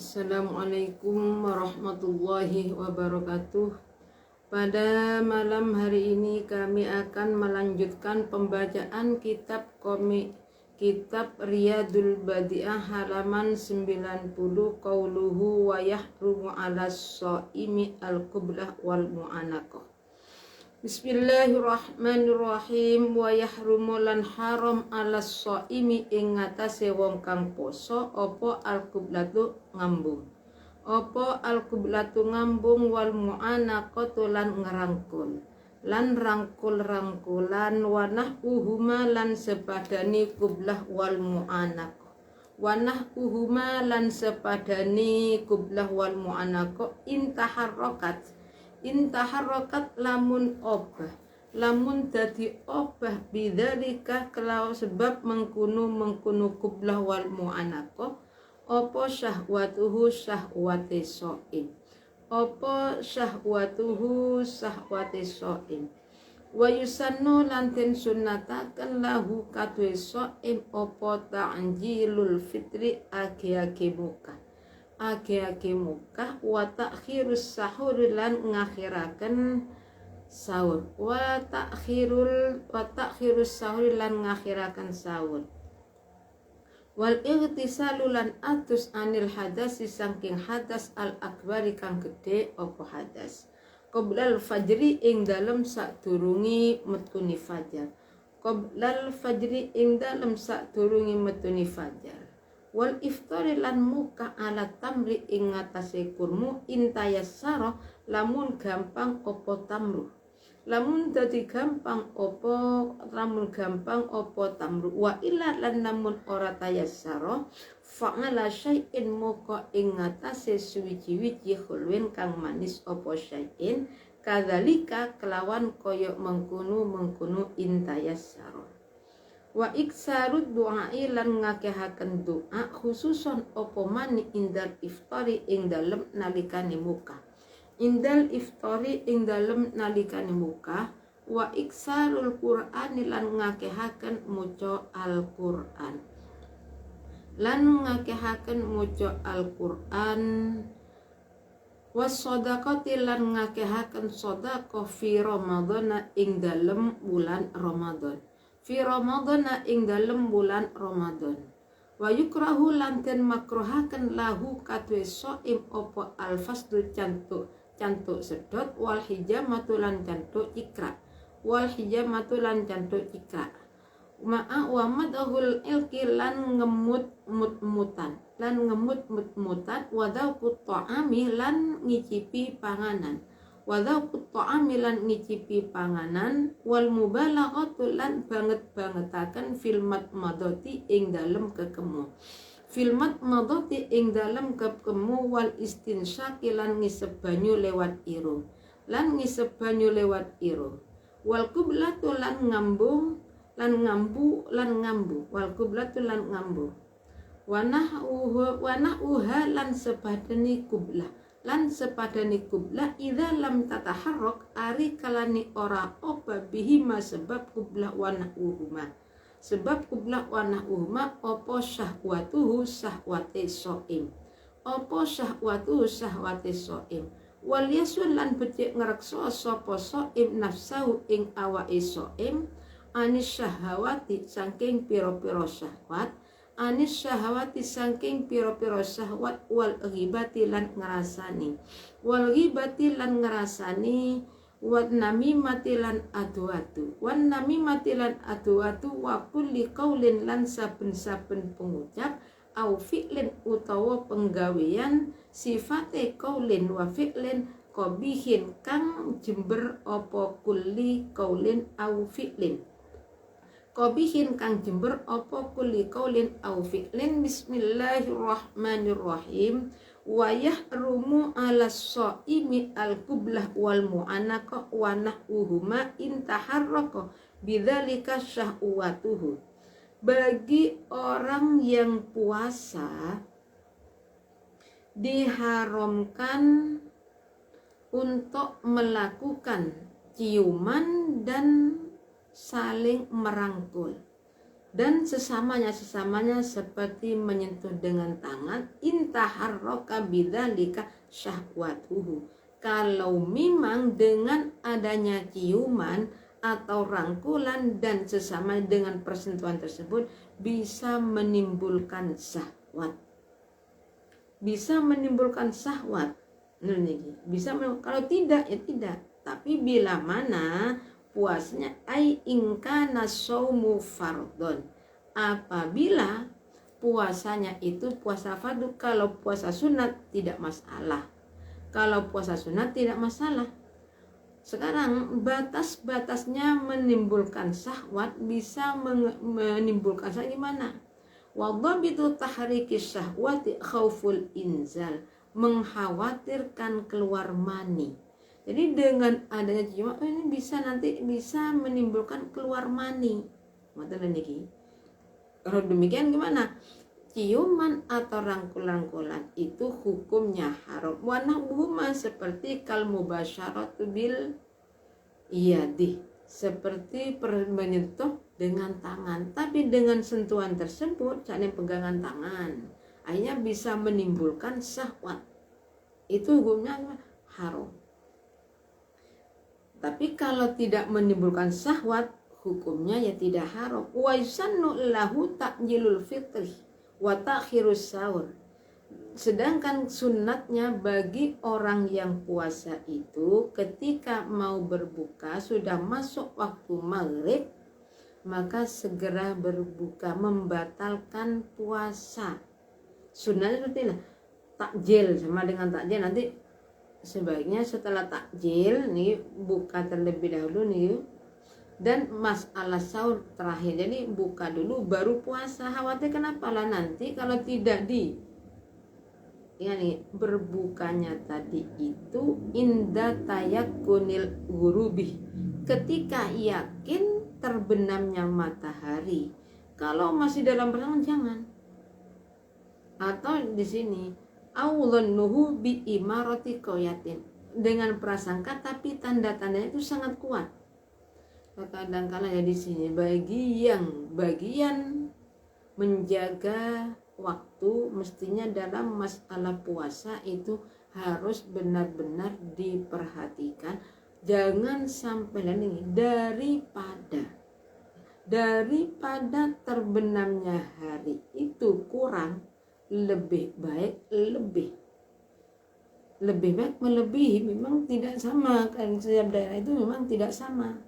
Assalamualaikum warahmatullahi wabarakatuh. Pada malam hari ini kami akan melanjutkan pembacaan kitab komik Kitab Riyadul Badi'ah halaman 90, qauluhu wa yahrumu 'alas shaimi al-qiblah wal mu'anaqah. Bismillahirrahmanirrahim. Wa yahrumu lan haram 'alas shaimi ing ngatasé wong kang poso apa al-qiblatu ngambung. Apa al-qiblatu ngambung wal mu'anaqatu lan ngerangkul. Lan rangkul-rangkulan wanah uhuma lan sepadani qiblah wal mu'anaqah. Wanah uhuma lan sepadani qiblah wal mu'anaqah intaharrokat lamun obah, lamun dadi obah bidzalika kelaw sebab mengkunu qiblah wal mu'anaqah apa syahwatuhu syahwate so'im, apa syahwatuhu syahwate so'im. Wa yusannu lan den sunnataken lahu kadue so'im apa ta'jilul fitri age-age mukah wa takhirus sahur lan ngakhiraken sahur wa takhirus sahur lan ngakhiraken sahur wal ightisalu lan atus anil hadasi saking hadas al akbari kang gede apa hadas qoblal fajri ing dalem sadurungi metuni fajar, qoblal fajri ing dalem sadurungi metuni fajar. Wal iftari lan muka ala tamri ing ngatasé kurmu intayassara lamun gampang opo tamru, lamun dadi gampang opo tamru wa illa lan namun ora tayassara fa'ala syai'in muka ing ngatasé suwiji-wiji khulwin kang manis opo syai'in kadzalika kelawan koyo mengkunu intayassara. Wa iksarud du'ai lan ngakehaken doa khususon opo mani indal iftari ing dalem nalikane muka, indal iftari ing dalem nalikane muka. Wa iksarul qur'ani lan ngakehaken muca al-Qur'an, lan ngakehaken muca al-Qur'an. Was shadaqati lan ngakehaken sedekah fi Ramadhan ing dalem bulan Ramadan, fi Ramadana ing dalem bulan Ramadan. Wa yukrahu lan den makruhaken lahu kadue shaim apa alfasdu cantuk sedot wal hijamatu lan cantuk cikrak, wal hijamatu lan cantuk cikrak ma'a wa madahul ilki lan ngemut-mutan wa dzaqut ta'ami lan ngicipi panganan, wadzaukut ta'amilan ngicipi panganan wal mubalaghatu lan banget-bangetaken filmat madoti ing dalem kekemu, filmat madoti ing dalem kekemu wal istinsyaki lan ngisep banyu lewat irung, wal qiblatu lan ngambu wal qiblatu lan ngambu wanah uha lan sepadani qiblah lan sepadani qiblah idza lam tataharrak ari kalani ora oba bihima sebab qiblah wanah uhuma apa syahwatuhu syahwate so'im, wal yasun lan becik ngrekso sapa so'im nafsahu ing awake so'im anis syahwati saking pira-pira syahwat, anis syahwati saking piro-piro syahwat wal ghibati lan ngerasani, wan namimati lan aduatu wa kulli qaulin lan saben-saben pengucap au fi'lin utawa penggawean sifate qaulin wa fi'lin qabihin kang jember apa kulli qaulin au fi'lin qabihin kang jember apa kulli qaulin au fi'lin. Bismillahirrahmanirrahim. Wa yahrumu 'alas shaimi al-qiblah wal mu'anaqah wa nahwuhuma intaharraka bidzalika syahwatuhu. Bagi orang yang puasa diharamkan untuk melakukan ciuman dan saling merangkul dan sesamanya seperti menyentuh dengan tangan, intaharroka bidzalika syahwatuhu. Kalau memang dengan adanya ciuman atau rangkulan dan sesama dengan persentuhan tersebut bisa menimbulkan syahwat. Bisa menimbulkan syahwat. Kalau tidak ya tidak. Tapi bila mana puasanya ai ingkana shaumu fardhon, apabila puasanya itu puasa fardu. Kalau puasa sunat tidak masalah. Kalau puasa sunat tidak masalah. Sekarang batas-batasnya menimbulkan syahwat, bisa menimbulkan syahwat gimana? Wadhabitu tahriki syahwati khauful inzal, mengkhawatirkan keluar mani. Jadi dengan adanya ciuman ini bisa menimbulkan keluar mani. Maksudnya niki. Kalau demikian gimana? Ciuman atau rangkul-rangkulan itu hukumnya haram. Wa nahbuhuma seperti kal mubasyaratu bil yadi, seperti menyentuh dengan tangan. Tapi dengan sentuhan tersebut, saling pegangan tangan, akhirnya bisa menimbulkan syahwat. Itu hukumnya haram. Tapi kalau tidak menimbulkan syahwat, hukumnya ya tidak haram. Wa yusannu lahu ta'jilul fitri wa ta'khirus sahur. Sedangkan sunatnya bagi orang yang puasa itu ketika mau berbuka sudah masuk waktu maghrib, maka segera berbuka, membatalkan puasa. Sunatnya seperti ini, takjil sama dengan takjil. Nanti sebaiknya setelah takjil nih buka terlebih dahulu nih, dan masalah sahur terakhir. Jadi buka dulu baru puasa. Khawatir kenapa lah nanti kalau tidak berbukanya tadi itu inda tayakunil gurubi, ketika yakin terbenamnya matahari. Kalau masih dalam perjalanan jangan. Atau di sini aulunnuhu bi imarati qoyatin, dengan prasangka tapi tanda-tandanya itu sangat kuat. Kadang-kadang ya di sini bagian menjaga waktu mestinya dalam masalah puasa itu harus benar-benar diperhatikan. Jangan sampai daripada terbenamnya hari itu kurang, lebih baik melebihi. Memang tidak sama kan, setiap daerah itu memang tidak sama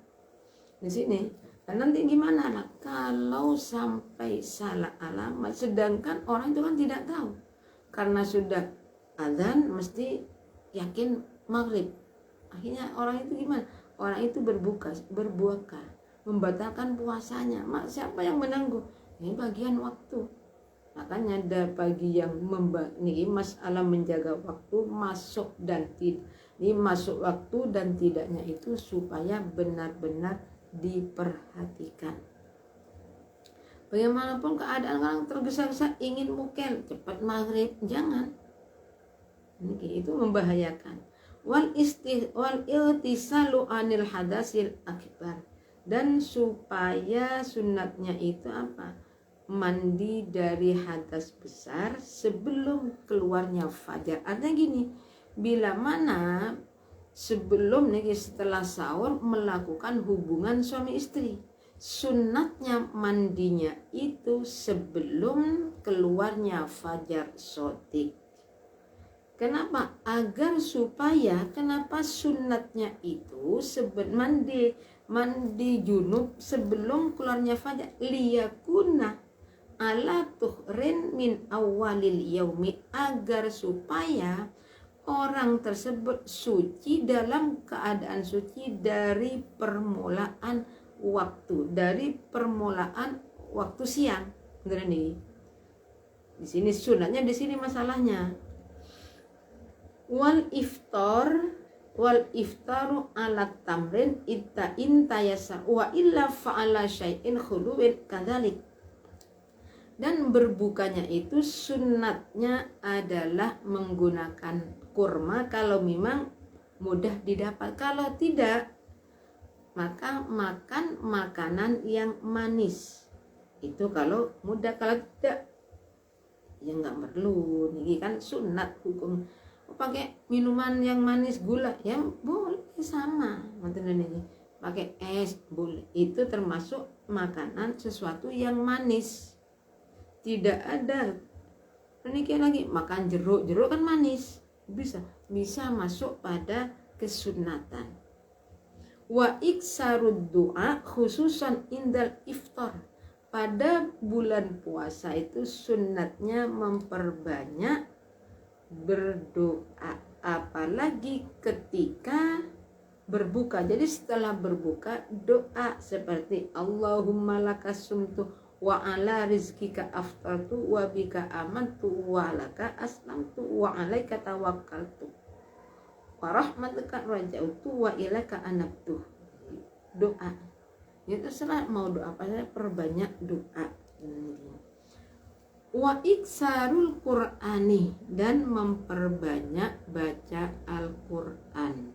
di sini. Dan nanti gimana lah kalau sampai salah alamat, sedangkan orang itu kan tidak tahu, karena sudah adzan mesti yakin maghrib. Akhirnya orang itu gimana? Orang itu berbuka, membatalkan puasanya. Siapa yang menangguh? Ini bagian waktu. Makanya ada bagi yang ini masalah menjaga waktu, masuk waktu dan tidaknya itu supaya benar-benar diperhatikan. Bagaimanapun keadaan orang tergesa-gesa ingin mukel cepat maghrib, jangan. Itu membahayakan. Wal iltisalu anil hadasil akbar, dan supaya sunatnya itu apa? Mandi dari hadas besar sebelum keluarnya fajar. Artinya gini, bila mana sebelum setelah sahur melakukan hubungan suami istri, sunatnya mandinya itu sebelum keluarnya fajar shodiq. Kenapa? Kenapa sunatnya itu mandi junub sebelum keluarnya fajar? Liyakuna ala tuhrin min awalil yaumi, agar supaya orang tersebut suci dalam keadaan suci dari permulaan waktu siang. Di sini sunatnya, di sini masalahnya. Wal iftaru ala tamrin intayasa wa illa fa'ala syai'in khuluwin kadzalik. Dan berbukanya itu sunatnya adalah menggunakan kurma kalau memang mudah didapat. Kalau tidak, maka makan makanan yang manis. Itu kalau mudah, kalau tidak ya nggak perlu. Ini kan sunat hukum. Pakai minuman yang manis gula ya boleh, sama ini pakai es boleh. Itu termasuk makanan sesuatu yang manis. Tidak ada ini kayak lagi makan jeruk kan manis, bisa masuk pada kesunatan. Wa iksarud doa khususan indal iftar, pada bulan puasa itu sunatnya memperbanyak berdoa, apalagi ketika berbuka. Jadi setelah berbuka doa seperti Allahumma lakasumtu wa ala rizkika aftartu wa bika amantu wa laka aslamtu wa alaika tawakkaltu wa rahmatuka rajautu wa ilaika anabtu. Doa itu terserah mau doa apa saja, perbanyak doa. Wa iksarul qur'ani, dan memperbanyak baca Al-Qur'an.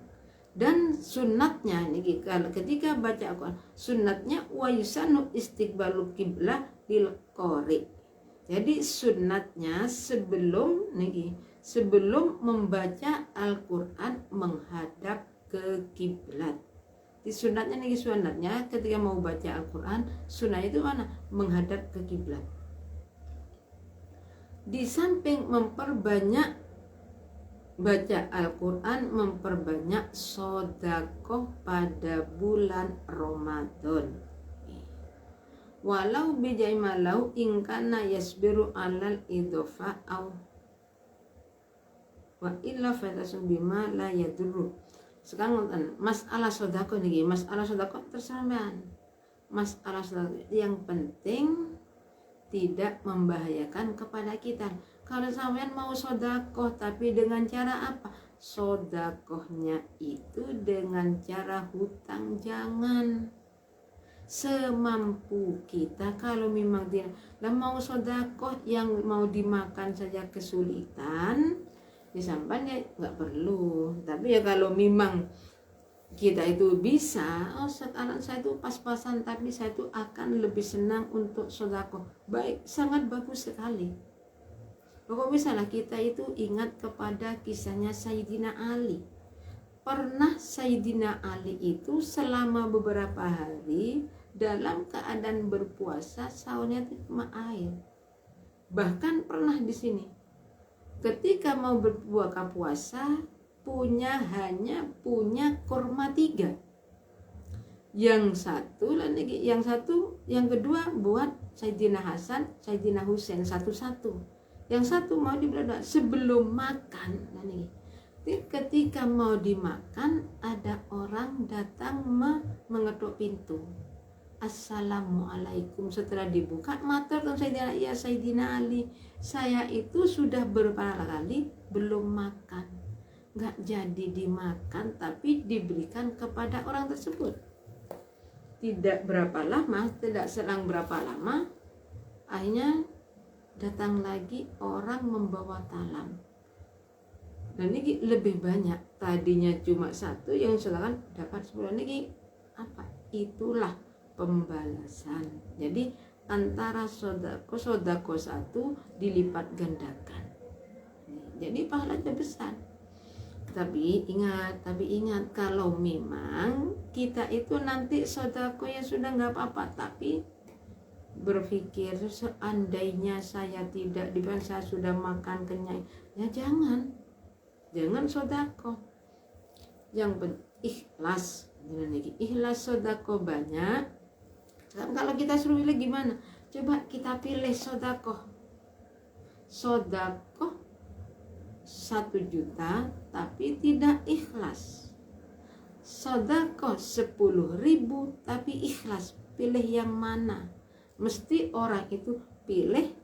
Dan sunatnya nih, kalau ketika baca Al-Qur'an sunatnya wa yusanu istiqbalu qiblah lil qari. Jadi sunatnya sebelum membaca Al-Qur'an menghadap ke kiblat. Di sunatnya ketika mau baca Al-Qur'an, sunatnya itu mana? Menghadap ke kiblat. Di samping memperbanyak baca Al-Qur'an, memperbanyak sedekah pada bulan Ramadan. Walau bijai malau ingkana yasbiru alal idhofa au wa illa fatasum bima la yadurru. Sekarang masalah sedekah nih, masalah sedekah tersamaan. Masalah sedekah yang penting tidak membahayakan kepada kita. Kalau sampean mau sedekah tapi dengan cara apa? Sedekahnya itu dengan cara hutang, jangan. Semampu kita. Kalau memang dia mau sedekah yang mau dimakan saja kesulitan, disampan ya nggak perlu. Tapi ya kalau memang kita itu bisa, sekarang saya itu pas-pasan tapi saya itu akan lebih senang untuk sedekah, baik, sangat bagus sekali. Pokoknya misalnya kita itu ingat kepada kisahnya Sayyidina Ali. Pernah Sayyidina Ali itu selama beberapa hari dalam keadaan berpuasa, sahurnya itu cuma air. Bahkan pernah di sini ketika mau berbuka puasa hanya punya kurma 3. Yang kedua buat Sayyidina Hasan, Sayyidina Husain satu-satu. Yang satu mau dibelah sebelum makan. Ketika mau dimakan, ada orang datang mengetuk pintu. Assalamualaikum. Setelah dibuka, matur Sayyidina Ali, saya itu sudah beberapa kali belum makan. Nggak jadi dimakan tapi diberikan kepada orang tersebut. Tidak selang berapa lama, akhirnya datang lagi orang membawa talam. Dan ini lebih banyak, tadinya cuma 1, yang sekarang dapat 10. Ini apa? Itulah pembalasan. Jadi antara sodako 1 dilipat gandakan. Jadi pahalanya besar. Tapi ingat kalau memang kita itu nanti sedekah ya sudah nggak apa-apa, tapi berpikir seandainya saya tidak diberi, saya sudah makan kenyang, ya jangan sedekah. Yang ikhlas sedekah banyak. Kalau kita suruh pilih gimana? Coba kita pilih sedekah 1 juta tapi tidak ikhlas. Sedekah 10.000 tapi ikhlas. Pilih yang mana? Mesti orang itu pilih.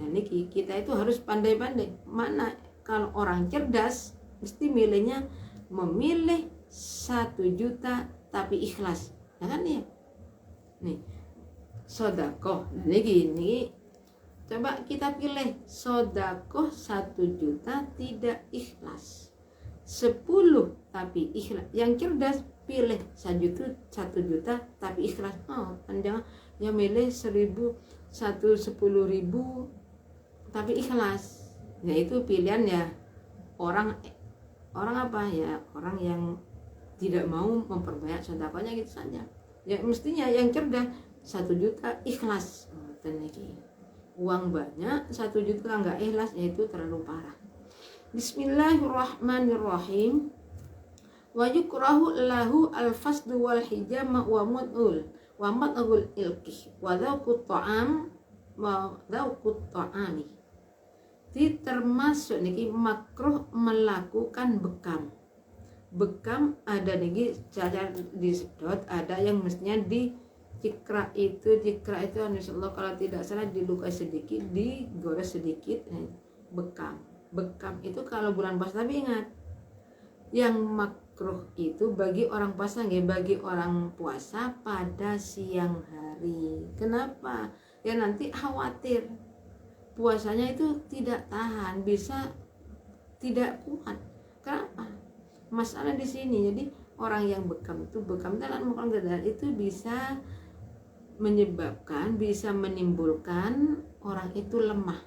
Ini kita itu harus pandai-pandai. Mana kalau orang cerdas mesti memilih 1 juta tapi ikhlas. Ya kan ya? Nih, sedekah. Gini. Coba kita pilih sedekah 1 juta tidak ikhlas, 10 tapi ikhlas. Yang cerdas pilih 1 juta tapi ikhlas. Jangan yang milih 1.000 satu 10.000 tapi ikhlas. Ya itu pilihan ya orang apa ya, orang yang tidak mau memperbanyak sedekahnya gitu saja. Ya mestinya yang cerdas 1 juta ikhlas. Uang banyak 1 juta nggak ikhlas, yaitu terlalu parah. Bismillahirrahmanirrahim. Wa yukrahu lahu al-fasdu wal hijama wa mud'ul ilqih wa dhaqut ta'am wa dhaqut ta'ami. Jadi termasuk niki makruh melakukan bekam ada niki cara disedot, ada yang mestinya dicikra itu insyaallah kalau tidak salah dilukai sedikit, digores sedikit. Bekam itu kalau bulan puasa, tapi ingat yang makruh itu bagi orang puasa nggih, bagi orang puasa pada siang hari. Kenapa? Ya nanti khawatir puasanya itu tidak tahan, bisa tidak kuat. Kenapa? Masalah di sini. Jadi orang yang bekam dalam makan gedal itu bisa menyebabkan, bisa menimbulkan orang itu lemah.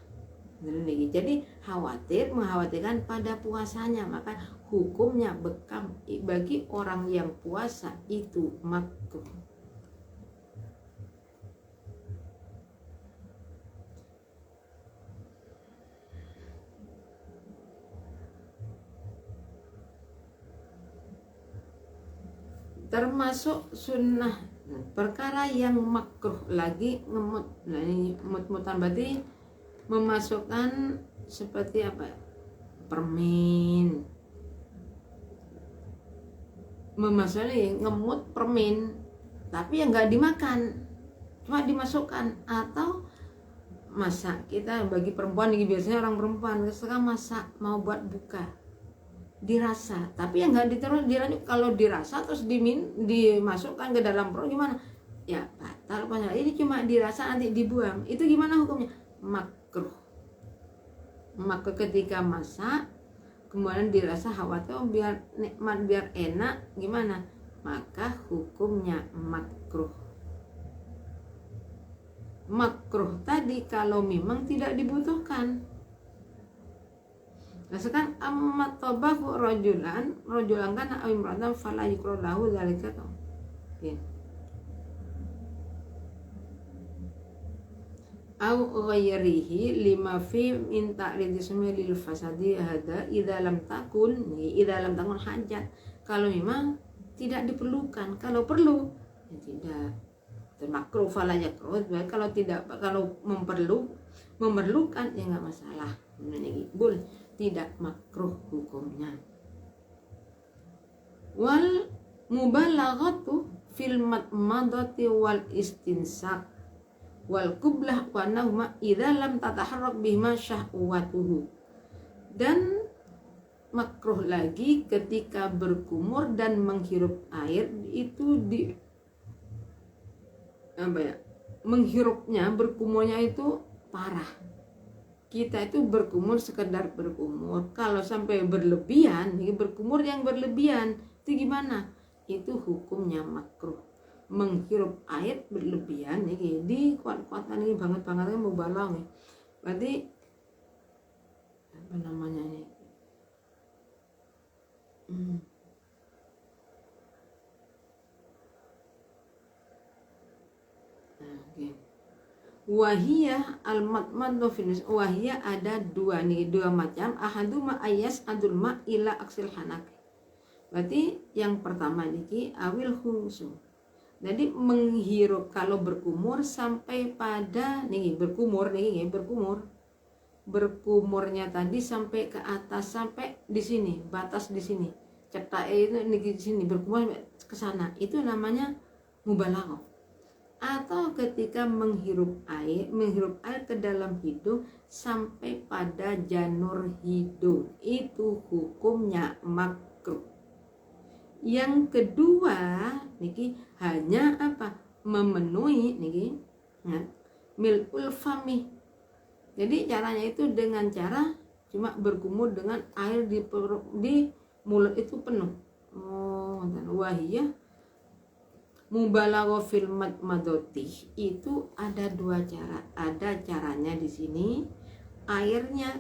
Jadi mengkhawatirkan pada puasanya, maka hukumnya bekam bagi orang yang puasa itu makruh. Termasuk sunnah perkara yang makruh lagi ngemut. Nah ini mut-mutan berarti memasukkan seperti apa, permen, memasukkan ngemut permen tapi yang nggak dimakan, cuma dimasukkan. Atau masak, kita bagi perempuan ini biasanya orang perempuan sekarang masak mau buat buka, dirasa tapi yang nggak ditaruh dilanjut. Kalau dirasa terus dimasukkan ke dalam perut gimana ya, batal puasa. Ini cuma dirasa nanti dibuang, itu gimana hukumnya? Makruh ketika masak kemudian dirasa khawatir biar nikmat, biar enak, gimana, maka hukumnya makruh tadi kalau memang tidak dibutuhkan. Nah sekarang amat tobahu rojulan kan awimratan fala yukrolahu dzalika. Au ghairihi lima fi min ta'rid ismi lil fasadi hada idza lam takun hajat. Kalau memang tidak diperlukan, kalau perlu ya tidak. Makruh fala yakruh, kalau tidak, kalau memerlukan ya enggak masalah. Boleh, tidak makruh hukumnya. Wal mubalaghatu fil madmadati wal istinsak wal qublah wa nauma idza lam tataharrak bihima syahwatuhu. Dan makruh lagi ketika berkumur dan menghirup air itu menghirupnya, berkumurnya itu parah. Kita itu berkumur sekedar berkumur, kalau sampai berlebihan, berkumur yang berlebihan itu gimana? Itu hukumnya makruh. Menghirup air berlebihan nih, di kuat-kuatan ini banget-bangetnya mubalah nih. Berarti apa namanya nih? Wahiyah al-matmadu finis. Wahiyah ada dua macam. Ahaduma ayas adul ma ila aksil hanak. Berarti yang pertama niki awil khumsu. Jadi menghirup kalau berkumur sampai pada berkumurnya tadi sampai ke atas, sampai di sini, batas di sini. Cetak itu di sini berkumur ke sana. Itu namanya mubalaghah. Atau ketika menghirup air ke dalam hidung sampai pada janur hidung, itu hukumnya makruh. Yang kedua niki hanya apa, memenuhi niki milkul fami. Jadi caranya itu dengan cara cuma berkumur dengan air di mulut itu penuh. Wahiyah Mubalaghah fil madmadati itu ada 2 cara. Ada caranya di sini airnya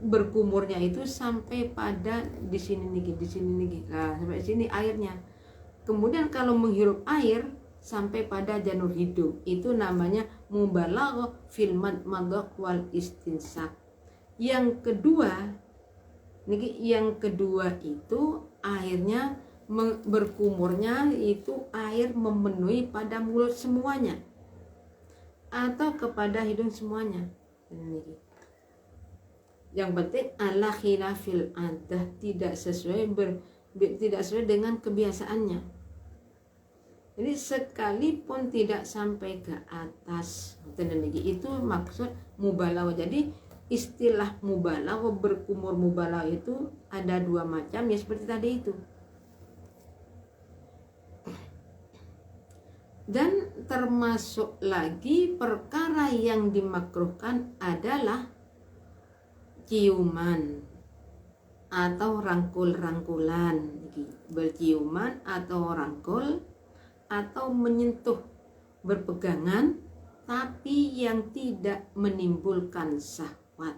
berkumurnya itu sampai pada di sini nih, di sini nih. Nah, sampai sini airnya. Kemudian kalau menghirup air sampai pada janur hidung, itu namanya mubalaghah fil madmadah wal istinsak. Yang kedua itu airnya berkumurnya itu air memenuhi pada mulut semuanya atau kepada hidung semuanya. Yang penting ala khilafil adah, tidak sesuai dengan kebiasaannya. Jadi sekalipun tidak sampai ke atas, itu maksud mubalaghah. Jadi istilah mubalaghah, berkumur mubalaghah itu ada 2 macam ya, seperti tadi itu. Dan termasuk lagi perkara yang dimakruhkan adalah ciuman atau rangkul-rangkulan, berciuman atau rangkul atau menyentuh, berpegangan, tapi yang tidak menimbulkan syahwat.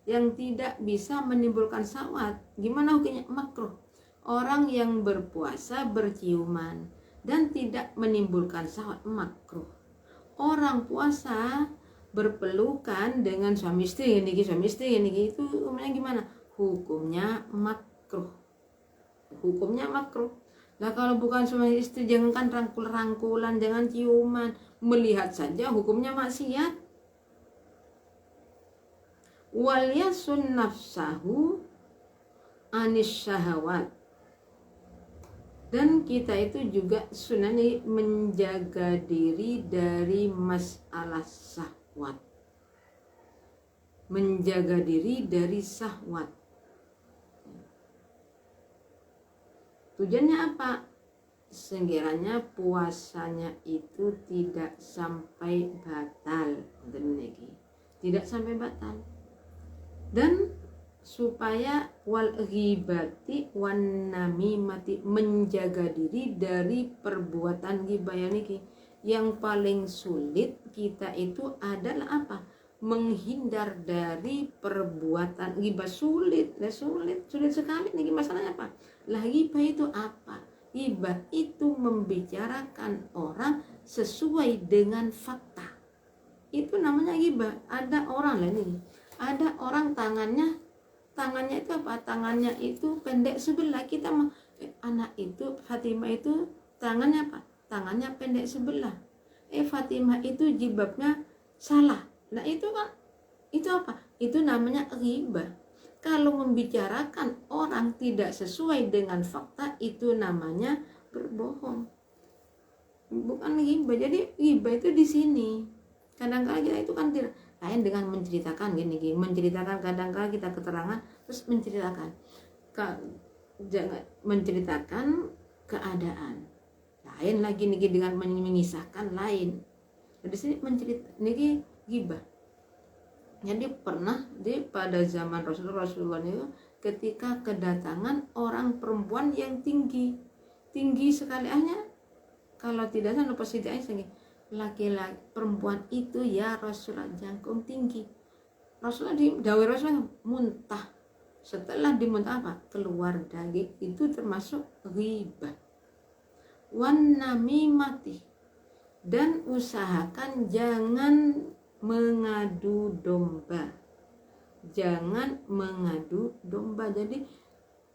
Yang tidak bisa menimbulkan syahwat, gimana hukumnya? Makruh. Orang yang berpuasa berciuman dan tidak menimbulkan syahwat, makruh. Orang puasa berpelukan dengan suami istri ini itu hukumnya gimana? Hukumnya makruh. Nah kalau bukan suami istri, jangankan rangkul-rangkulan, jangan ciuman, melihat saja hukumnya maksiat. Wal yasun nafsahu anis syahawat. Dan kita itu juga sunani menjaga diri dari masalah syahwat. Menjaga diri dari syahwat. Tujuannya apa? Sekiranya puasanya itu tidak sampai batal. Tidak sampai batal. Dan supaya wal ghibati wan namimati, menjaga diri dari perbuatan ghibah. Yang paling sulit kita itu adalah apa? Menghindar dari perbuatan ghibah. Sulit sekali nih. Masalahnya apa? Lah ghibah itu apa? Ghibah itu membicarakan orang sesuai dengan fakta. Itu namanya ghibah. Ada orang ada orang tangannya itu apa? Tangannya itu pendek sebelah. Kita anak itu Fatimah itu tangannya apa? Tangannya pendek sebelah. Fatimah itu jilbabnya salah. Nah itu kan, itu apa? Itu namanya ghibah. Kalau membicarakan orang tidak sesuai dengan fakta, itu namanya berbohong. Bukan ghibah. Jadi ghibah itu di sini. Kadang-kadang kita itu kan tidak lain dengan menceritakan menceritakan, kadang-kadang kita keterangan terus menceritakan, jangan menceritakan keadaan lain lagi dengan mengisahkan lain. Di sini mencerita ghibah. Jadi pernah pada zaman Rasulullah itu ketika kedatangan orang perempuan yang tinggi sekali, hanya kalau tidak salah posisinya laki-laki perempuan itu ya Rasulullah jangkung tinggi. Rasulullah muntah. Setelah dimuntah apa? Keluar daging. Itu termasuk ghibah. Wan namimati, dan usahakan jangan mengadu domba. Jangan mengadu domba. Jadi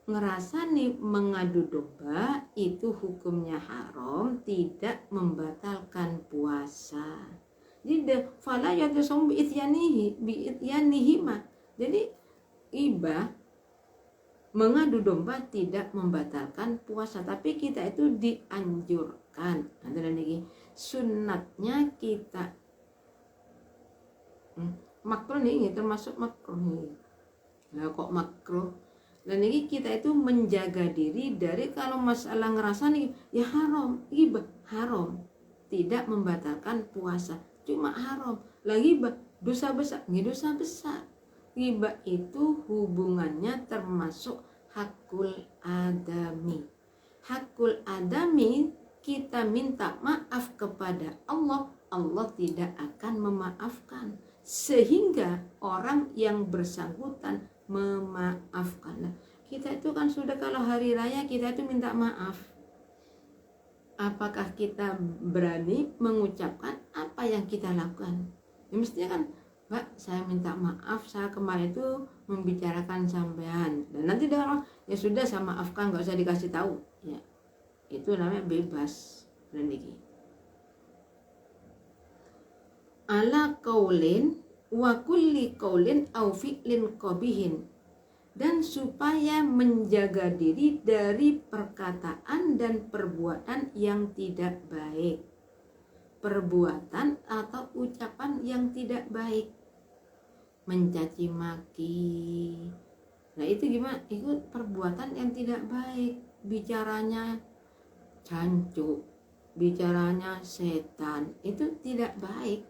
ngerasa mengadu domba itu hukumnya haram, tidak membatalkan puasa. Jadi fala yatasum bi ityanihima. Jadi ghibah mengadu domba tidak membatalkan puasa, tapi kita itu dianjurkan. Sunnatnya kita makruh termasuk makruh nih. Nah kok makruh? Dan ini kita itu menjaga diri dari kalau masalah ngerasa ya haram, ghibah haram, tidak membatalkan puasa, cuma haram. Lagi dosa besar, ghibah itu hubungannya termasuk hakul adami. Hakul adami kita minta maaf kepada Allah, Allah tidak akan memaafkan, sehingga orang yang bersangkutan memaafkan. Nah, kita itu kan sudah kalau hari raya kita itu minta maaf, apakah kita berani mengucapkan apa yang kita lakukan? Ya, mestinya kan, Mbak, saya minta maaf, saya kemarin itu membicarakan sampean, dan nanti dia orang, ya sudah saya maafkan, nggak usah dikasih tahu. Ya, itu namanya bebas reniki. Ala qaulin wa kulli qaulin au fi'lin qabihin, dan supaya menjaga diri dari perkataan dan perbuatan yang tidak baik, perbuatan atau ucapan yang tidak baik, mencaci maki. Nah itu gimana? Itu perbuatan yang tidak baik, bicaranya jancuk, bicaranya setan, itu tidak baik.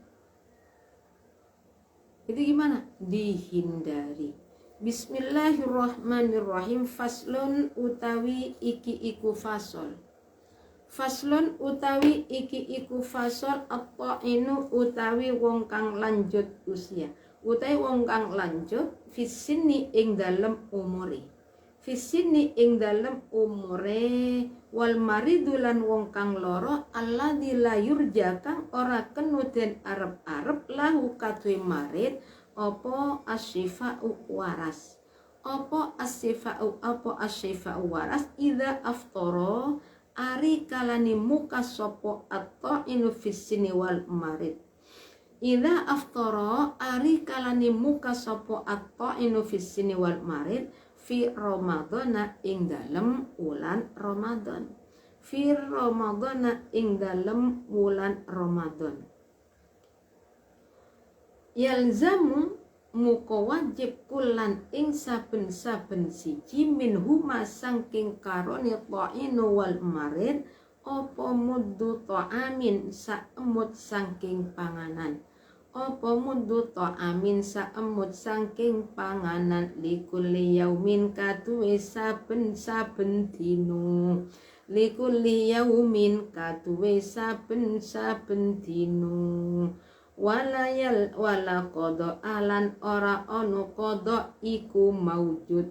Itu gimana? Dihindari. Bismillahirrahmanirrahim. Faslun utawi iki iku fasol. Faslun utawi iki iku fasol, at-ta'inu utawi wong kang lanjut usia, utawi wong kang lanjut fisini ing dalem umure, fisini ing dalem umure, wal maridulan wong kang loro, alladzi la yurja kang ora kenuden arep-arep lahu kadhe marid apa asyifa'u waras, apa asyifa'u waras idza aftara ari kalani muka sopo atau inu fisini wal marid. Idza aftara ari kalani muka sopo atau inu fisini wal marid fi Ramadana ing dalem wulan Ramadan, fi Ramadana ing dalem wulan Ramadan. Yalzamu muka wajib kulan ing saben-saben siji minhuma sangking karone ta'inu wal marid apa muddu ta'amin saemut sangking panganan, apa muddu ta'amin saemut sangking panganan, likulli yaumin katuwe saben-saben dino, likulli yaumin katuwe saben-saben dino. Wala qada alan ora ono qada iku maujud,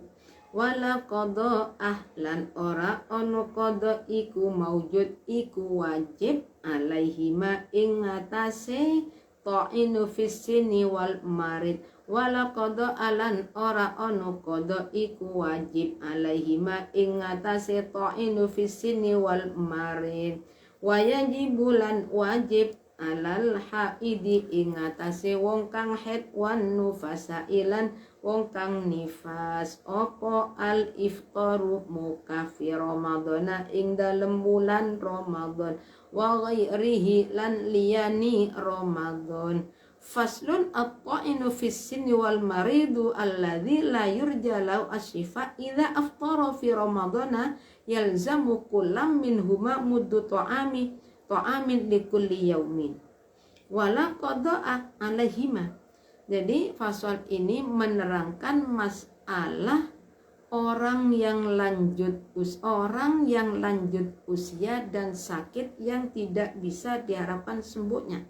wala qada ahlan ora ono qada iku maujud iku wajib alaihima ing atase ta'inu fisini wal marid, wala qada alan ora ono qada iku wajib alaihima ing atase ta'inu fisini wal marid, wayajibulan wajib alal haidi ing atase wong kang haid wan nufasa ilan wong kang nifas apa al iftaru mukafi Ramadana ing dalem bulan Ramadan wa ghairihi lan liyani Ramadan. Faslun at-ta'inu fis sinni wal maridu alladzi la yurja lahu asyifa idza aftara fi Ramadana yalzamu kullam minhuma muddu ta'amin likulli yaumin wala qada'a alaihima. Jadi fasal ini menerangkan masalah orang yang lanjut usia dan sakit yang tidak bisa diharapkan sembuhnya.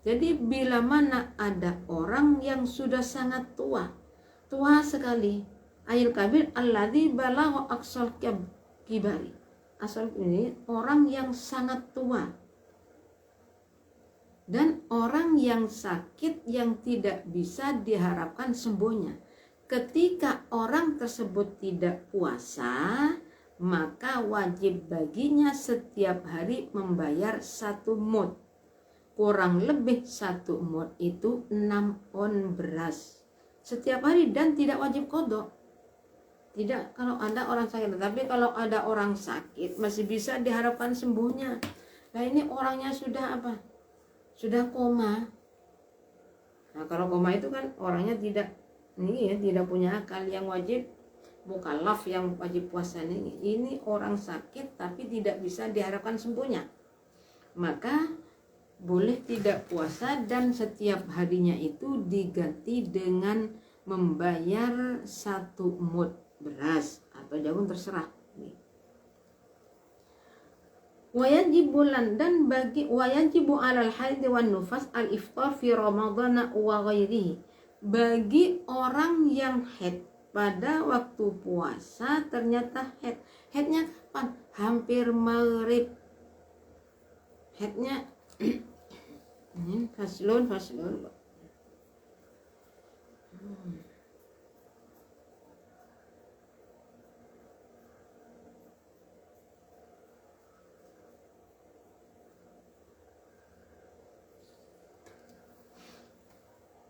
Jadi bila mana ada orang yang sudah sangat tua sekali, ayil kabir alladzi balagha aqsal kibari, asal ini orang yang sangat tua dan orang yang sakit yang tidak bisa diharapkan sembuhnya. Ketika orang tersebut tidak puasa, maka wajib baginya setiap hari membayar 1 mud, kurang lebih 1 mud itu 6 on beras setiap hari, dan tidak wajib qada. Tidak kalau ada orang sakit, tapi kalau ada orang sakit masih bisa diharapkan sembuhnya. Nah ini orangnya sudah apa? Sudah koma. Nah kalau koma itu kan orangnya tidak punya akal, yang wajib mukallaf, yang wajib puasa ini. Ini orang sakit tapi tidak bisa diharapkan sembuhnya. Maka boleh tidak puasa dan setiap harinya itu diganti dengan membayar 1 mud beras atau jagung, terserah. Wayajibulan dan bagi wayajibu alal haid wan nufas al iftar fi ramadhan wa ghairihi. Bagi orang yang haid pada waktu puasa ternyata haidnya kapan? Hampir maghrib. Haidnya faslun.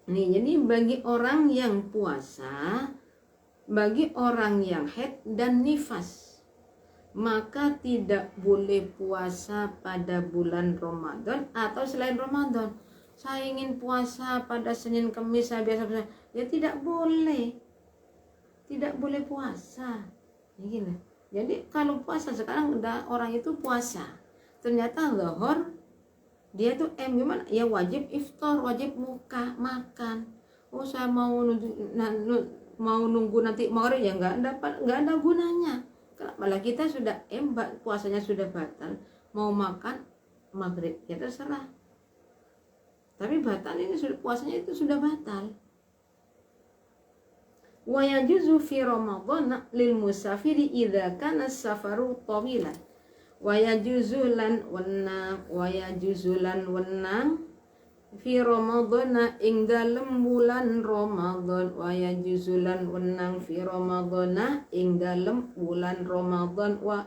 Nih, jadi bagi orang yang puasa, bagi orang yang haid dan nifas, maka tidak boleh puasa pada bulan Ramadan atau selain Ramadan. Saya ingin puasa pada Senin Kamis, saya biasa puasa. Ya tidak boleh. Tidak boleh puasa. Gini. Jadi kalau puasa sekarang udah orang itu puasa. Ternyata zuhur dia tuh gimana? Ya wajib iftar, wajib makan. Oh saya mau nunggu nanti maghrib ya nggak ada gunanya. Malah kita sudah puasanya sudah batal, mau makan maghrib ya terserah. Tapi batal ini puasanya itu sudah batal. Wa yajuzu fi ramadhan lil musafiri idza kana safaru tawilan. Wayajuzulan wenang fi ramadhana ing dalem bulan Ramadan. Wayajuzulan wenang fi ramadhana ing dalem bulan Ramadan. Wa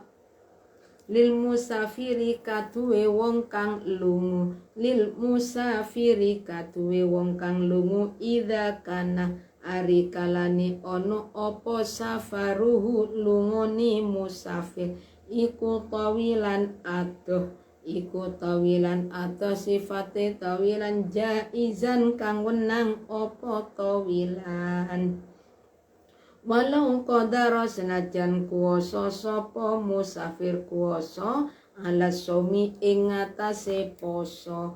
lil musafiri katuwe wong kang lungu. Lil musafiri katuwe wong kang lungu idza kana ari kalani ono opo safaruhu lungoni musafir iku tawilan atau sifate tawilan jaizan kang wenang opo tawilan walau qadara senajan kuwasa sapa musafir kuwasa ala saumi ing atase poso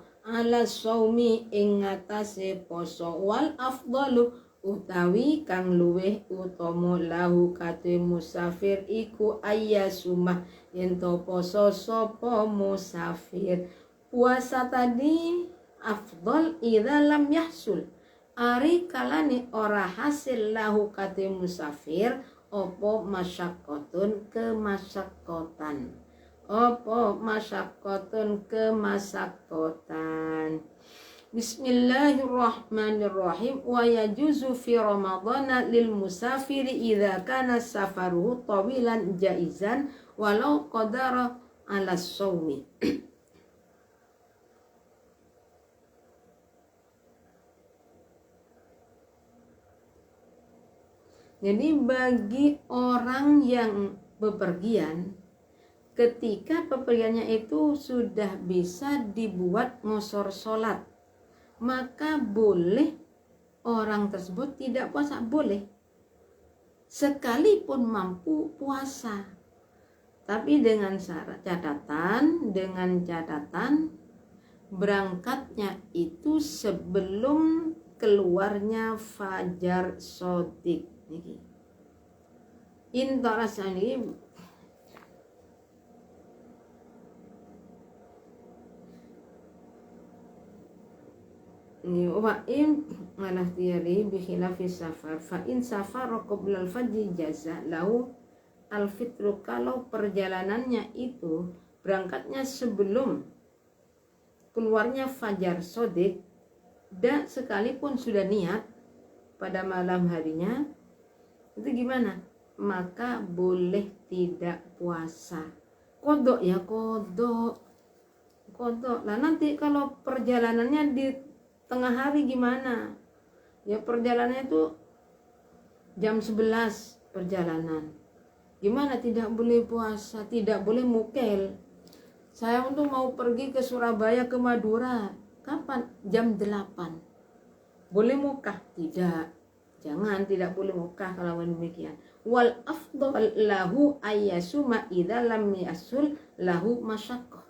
wal afdalu utawi kang luweh utama lahu kate musafir iku ayyasumah yen to poso sapa musafir. Puasa tadi afdal idza lam yahsul ari kalane ora hasil lahu kate musafir opo masyaqqatun kemasyaqqatan. Bismillahirrahmanirrahim. Wa yajuzu fi ramadhana lil musafiri idza kana safaruhu tawilan jaizan walau qadara ala shaumi. Jadi bagi orang yang bepergian, ketika bepergiannya itu sudah bisa dibuat ngosor sholat, maka boleh orang tersebut tidak puasa, boleh sekalipun mampu puasa, tapi dengan catatan berangkatnya itu sebelum keluarnya fajar shodiq. Intarasani wa in malah tiari bi khilafi safar fa in safara qabla al-fajr jaza lahu al-fitru. Kalau perjalanannya itu berangkatnya sebelum keluarnya fajar shodiq dan sekalipun sudah niat pada malam harinya, itu gimana? Maka boleh tidak puasa. Kodok ya kodok. Lah nanti kalau perjalanannya di tengah hari gimana? Ya perjalanannya itu jam 11 perjalanan. Gimana tidak boleh puasa, tidak boleh mukel. Saya untuk mau pergi ke Surabaya ke Madura. Kapan? Jam 8. Boleh mukah? Tidak. Jangan, tidak boleh mukah kalau demikian. Wal afdal lahu ayyasuma idza lam yasul lahu masyaqqah.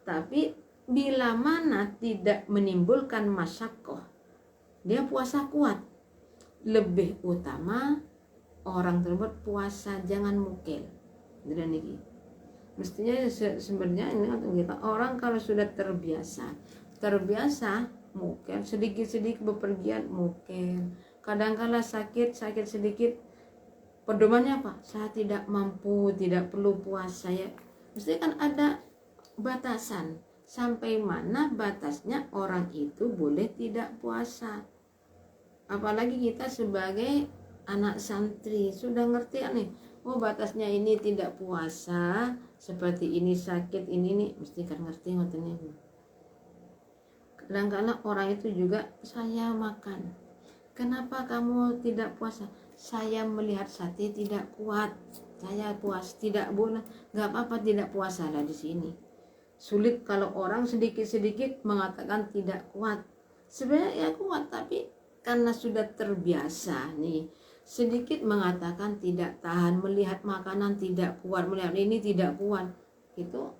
Tapi bila mana tidak menimbulkan masyaqqah, dia puasa kuat, lebih utama orang tersebut puasa jangan mukel. Mestinya sebenarnya ini untuk kita orang kalau sudah terbiasa mungkin sedikit-sedikit bepergian, mungkin kadang-kala sakit sedikit, pedomannya apa? Saya tidak mampu, tidak perlu puasa ya. Mesti kan ada batasan, sampai mana batasnya orang itu boleh tidak puasa. Apalagi kita sebagai anak santri sudah ngerti nih, oh batasnya ini tidak puasa, seperti ini sakit ini mesti kan ngerti ngotennya. Kadang-kadang orang itu juga, saya makan, kenapa kamu tidak puasa? Saya melihat sate tidak kuat, saya puas, tidak boleh, nggak apa-apa tidak puasa lah di sini. Sulit kalau orang sedikit-sedikit mengatakan tidak kuat. Sebenarnya ya kuat, tapi karena sudah terbiasa nih, sedikit mengatakan tidak tahan, melihat makanan tidak kuat, melihat ini tidak kuat. Itu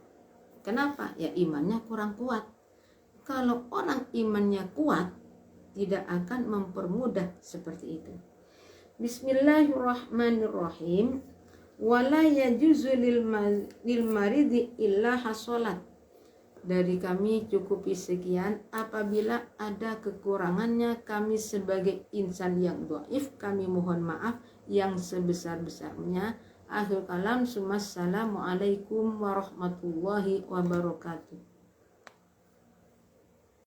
kenapa? Ya imannya kurang kuat. Kalau orang imannya kuat, tidak akan mempermudah seperti itu. Bismillahirrahmanirrahim. Wala yajuzu lil maridi illa hasolat. Dari kami cukupi sekian. Apabila ada kekurangannya, kami sebagai insan yang dhaif, kami mohon maaf yang sebesar-besarnya. Akhir kalam. Assalamualaikum warahmatullahi wabarakatuh.